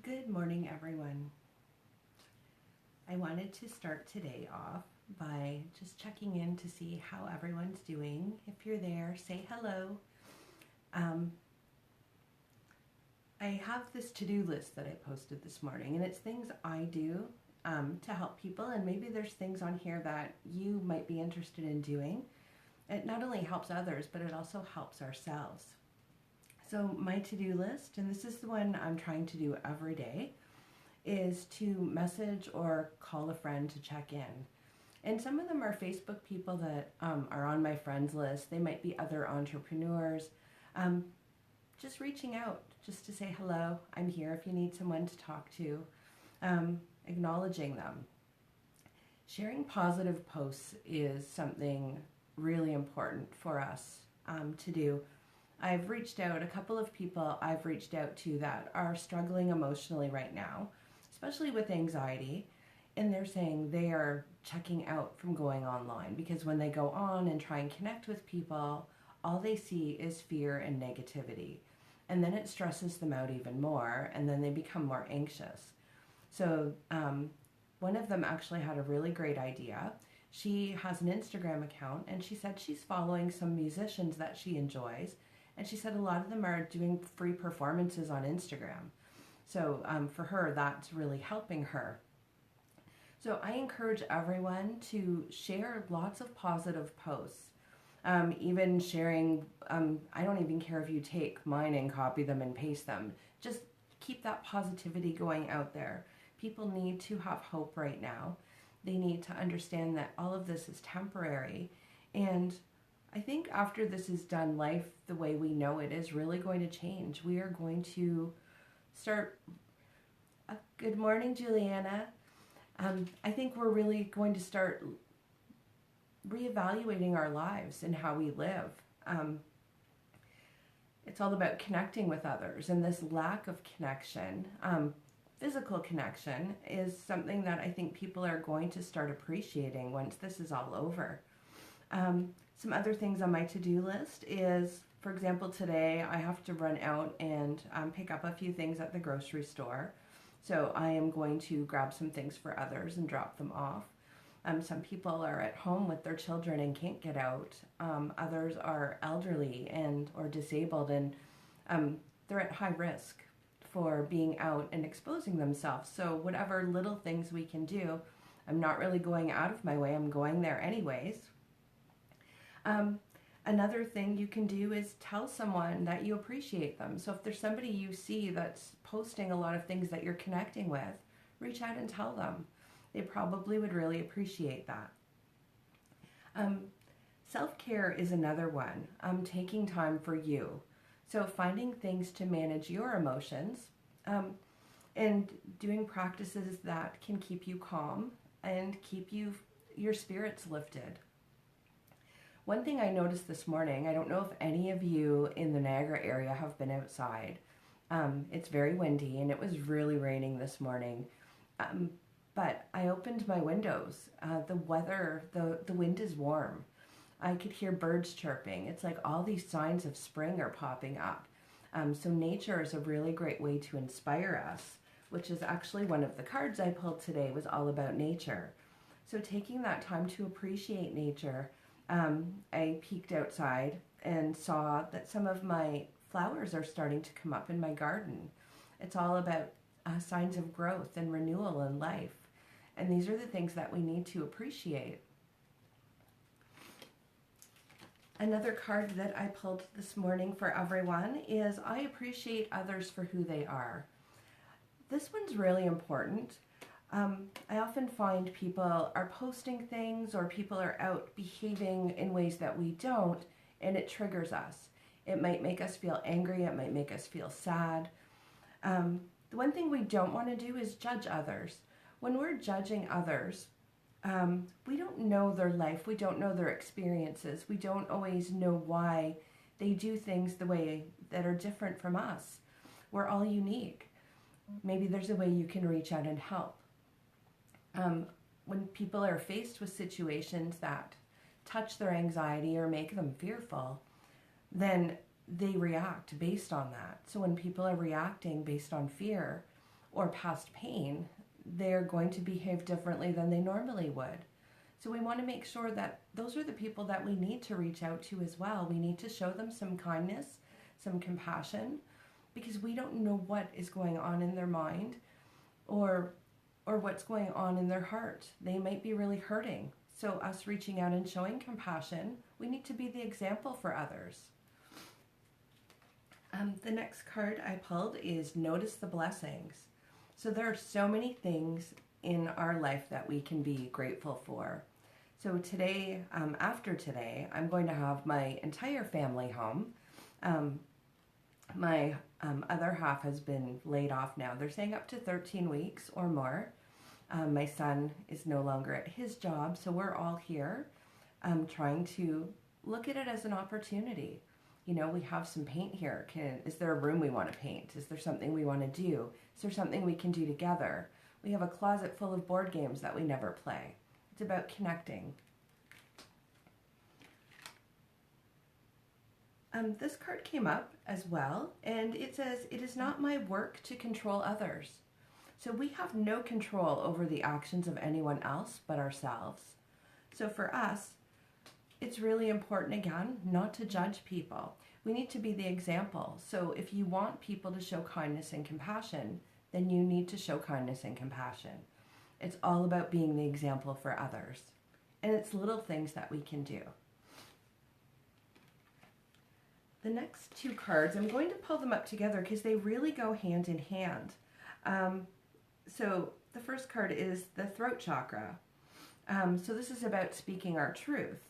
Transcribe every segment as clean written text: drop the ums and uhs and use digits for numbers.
Good morning, everyone. I wanted to start today off by just checking in to see how everyone's doing. If you're there, say hello. Um, I have this to-do list that I posted this morning, and it's things I do to help people, and maybe there's things on here that you might be interested in doing. It not only helps others, but it also helps ourselves. So my to-do list, and this is the one I'm trying to do every day, is to message or call a friend to check in. And some of them are Facebook people that are on my friends list. They might be other entrepreneurs. Um, just reaching out just to say hello. I'm here if you need someone to talk to. Acknowledging them. Sharing positive posts is something really important for us to do. I've reached out, a couple of people I've reached out to that are struggling emotionally right now, especially with anxiety, and they're saying they are checking out from going online because when they go on and try and connect with people, all they see is fear and negativity. And then it stresses them out even more, and then they become more anxious. So one of them actually had a really great idea. She has an Instagram account, and she said she's following some musicians that she enjoys, and she said a lot of them are doing free performances on Instagram. So for her, that's really helping her. So I encourage everyone to share lots of positive posts. Even sharing, I don't even care if you take mine and copy them and paste them. Just keep that positivity going out there. People need to have hope right now. They need to understand that all of this is temporary. And I think after this is done, life, the way we know it, is really going to change. We are going to start. Good morning, Juliana. I think we're really going to start reevaluating our lives and how we live. It's all about connecting with others, and this lack of connection, physical connection, is something that I think people are going to start appreciating once this is all over. Some other things on my to-do list is, for example, today I have to run out and pick up a few things at the grocery store. So I am going to grab some things for others and drop them off. Some people are at home with their children and can't get out. Others are elderly and or disabled, and they're at high risk for being out and exposing themselves. So whatever little things we can do, I'm not really going out of my way. I'm going there anyways. Another thing you can do is tell someone that you appreciate them. So if there's somebody you see that's posting a lot of things that you're connecting with, reach out and tell them. They probably would really appreciate that. Self-care is another one. Taking time for you. So finding things to manage your emotions and doing practices that can keep you calm and keep your spirits lifted. One thing I noticed this morning, I don't know if any of you in the Niagara area have been outside. It's very windy and it was really raining this morning. But I opened my windows. The wind is warm. I could hear birds chirping. It's like all these signs of spring are popping up. So nature is a really great way to inspire us, which is actually one of the cards I pulled today was all about nature. So taking that time to appreciate nature, I peeked outside and saw that some of my flowers are starting to come up in my garden. It's all about signs of growth and renewal in life. And these are the things that we need to appreciate. Another card that I pulled this morning for everyone is I appreciate others for who they are. This one's really important. I often find people are posting things or people are out behaving in ways that we don't, and it triggers us. It might make us feel angry. It might make us feel sad. The one thing we don't want to do is judge others. When we're judging others, we don't know their life. We don't know their experiences. We don't always know why they do things the way that are different from us. We're all unique. Maybe there's a way you can reach out and help. When people are faced with situations that touch their anxiety or make them fearful, then they react based on that. So when people are reacting based on fear, or past pain, they're going to behave differently than they normally would. So we want to make sure that those are the people that we need to reach out to as well. We need to show them some kindness, some compassion, because we don't know what is going on in their mind or what's going on in their heart. They might be really hurting. So us reaching out and showing compassion, we need to be the example for others. The next card I pulled is Notice the Blessings. So there are so many things in our life that we can be grateful for. So today, after today, I'm going to have my entire family home. My other half has been laid off now. They're saying up to 13 weeks or more. My son is no longer at his job, so we're all here trying to look at it as an opportunity. You know, we have some paint here. Is there a room we want to paint? Is there something we want to do? Is there something we can do together? We have a closet full of board games that we never play. It's about connecting. This card came up as well, and it says, "It is not my work to control others." So we have no control over the actions of anyone else but ourselves. So for us, it's really important, again, not to judge people. We need to be the example. So if you want people to show kindness and compassion, then you need to show kindness and compassion. It's all about being the example for others. And it's little things that we can do. The next two cards, I'm going to pull them up together because they really go hand in hand. So the first card is the throat chakra. So this is about speaking our truth.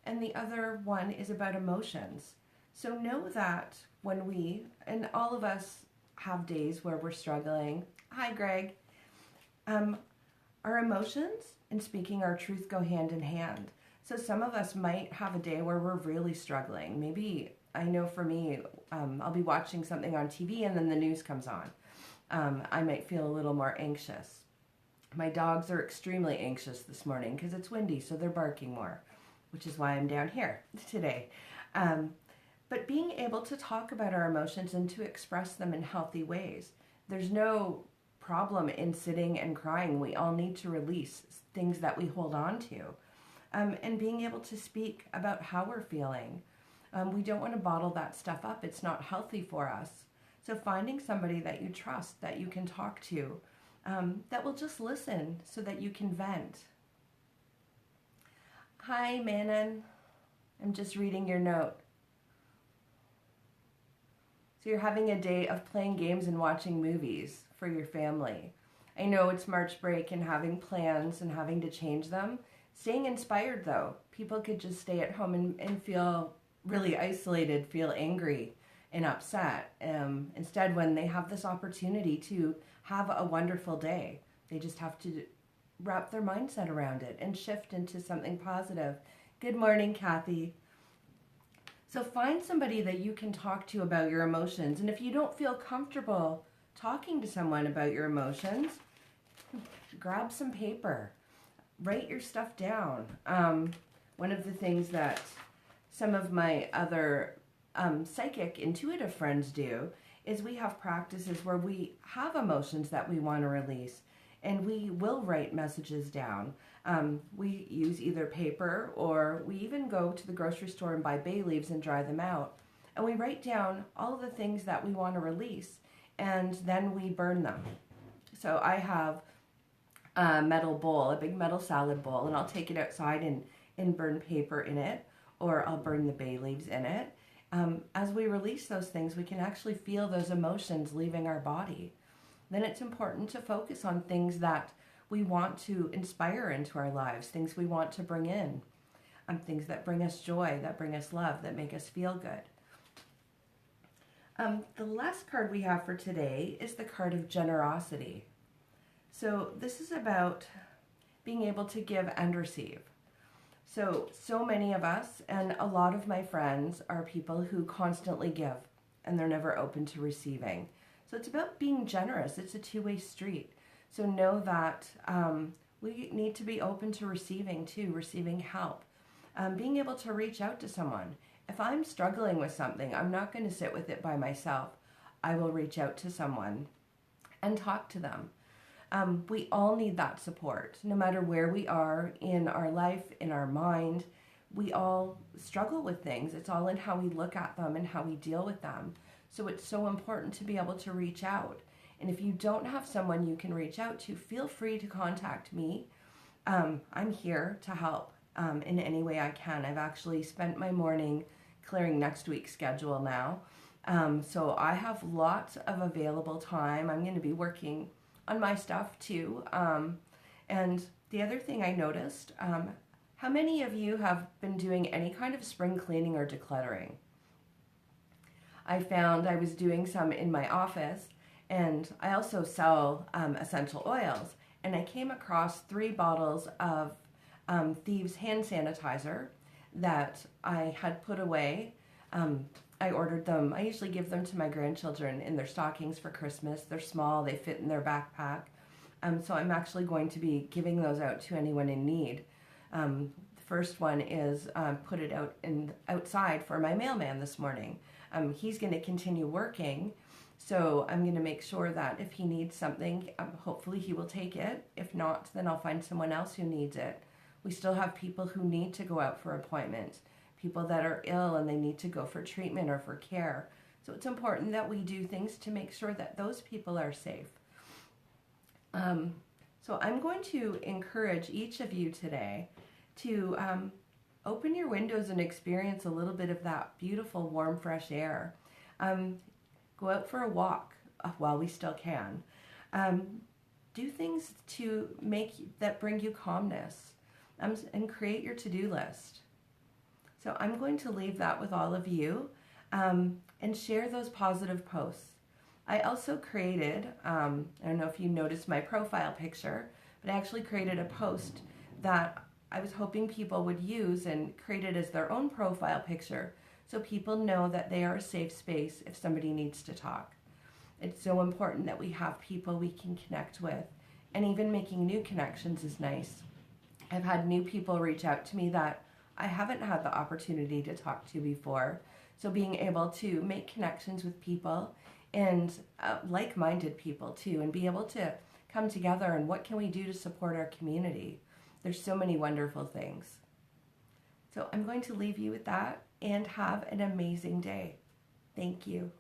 And the other one is about emotions. So know that when we, and all of us have days where we're struggling. Hi, Greg. Our emotions and speaking our truth go hand in hand. So some of us might have a day where we're really struggling. Maybe, I know for me, I'll be watching something on TV and then the news comes on. I might feel a little more anxious. My dogs are extremely anxious this morning because it's windy, so they're barking more, which is why I'm down here today. But being able to talk about our emotions and to express them in healthy ways. There's no problem in sitting and crying. We all need to release things that we hold on to. And being able to speak about how we're feeling. We don't want to bottle that stuff up. It's not healthy for us. So finding somebody that you trust, that you can talk to, that will just listen so that you can vent. Hi, Manon. I'm just reading your note. So you're having a day of playing games and watching movies for your family. I know it's March break and having plans and having to change them. Staying inspired, though. People could just stay at home and feel really isolated, feel angry and upset. Instead, when they have this opportunity to have a wonderful day, they just have to wrap their mindset around it and shift into something positive. Good morning, Kathy. So find somebody that you can talk to about your emotions. And if you don't feel comfortable talking to someone about your emotions, grab some paper. Write your stuff down. One of the things that some of my other psychic, intuitive friends do is we have practices where we have emotions that we want to release, and we will write messages down. We use either paper, or we even go to the grocery store and buy bay leaves and dry them out. And we write down all of the things that we want to release, and then we burn them. So I have a metal bowl, a big metal salad bowl, and I'll take it outside and burn paper in it, or I'll burn the bay leaves in it. As we release those things, we can actually feel those emotions leaving our body. Then it's important to focus on things that we want to inspire into our lives, things we want to bring in, things that bring us joy, that bring us love, that make us feel good. The last card we have for today is the card of generosity. So this is about being able to give and receive. So many of us, and a lot of my friends, are people who constantly give, and they're never open to receiving. So it's about being generous. It's a two-way street. So know that we need to be open to receiving too, receiving help. Being able to reach out to someone. If I'm struggling with something, I'm not going to sit with it by myself. I will reach out to someone and talk to them. We all need that support, no matter where we are in our life, in our mind. We all struggle with things. It's all in how we look at them and how we deal with them. So it's so important to be able to reach out. And if you don't have someone you can reach out to, feel free to contact me. I'm here to help in any way I can. I've actually spent my morning clearing next week's schedule now. So I have lots of available time. I'm going to be working on my stuff too. And the other thing I noticed, how many of you have been doing any kind of spring cleaning or decluttering? I found I was doing some in my office, and I also sell essential oils, and I came across 3 bottles of Thieves hand sanitizer that I had put away. I ordered them. I usually give them to my grandchildren in their stockings for Christmas. They're small, they fit in their backpack. So I'm actually going to be giving those out to anyone in need. The first one is put it out outside for my mailman this morning. He's going to continue working, so I'm going to make sure that if he needs something, hopefully he will take it. If not, then I'll find someone else who needs it. We still have people who need to go out for appointments, people that are ill and they need to go for treatment or for care. So it's important that we do things to make sure that those people are safe. So I'm going to encourage each of you today to open your windows and experience a little bit of that beautiful, warm, fresh air. Go out for a walk while we still can. Do things that bring you calmness, and create your to-do list. So I'm going to leave that with all of you, and share those positive posts. I also created, I don't know if you noticed my profile picture, but I actually created a post that I was hoping people would use and create it as their own profile picture so people know that they are a safe space if somebody needs to talk. It's so important that we have people we can connect with, and even making new connections is nice. I've had new people reach out to me that I haven't had the opportunity to talk to before. So being able to make connections with people and like-minded people too, and be able to come together and what can we do to support our community. There's so many wonderful things. So I'm going to leave you with that, and have an amazing day. Thank you.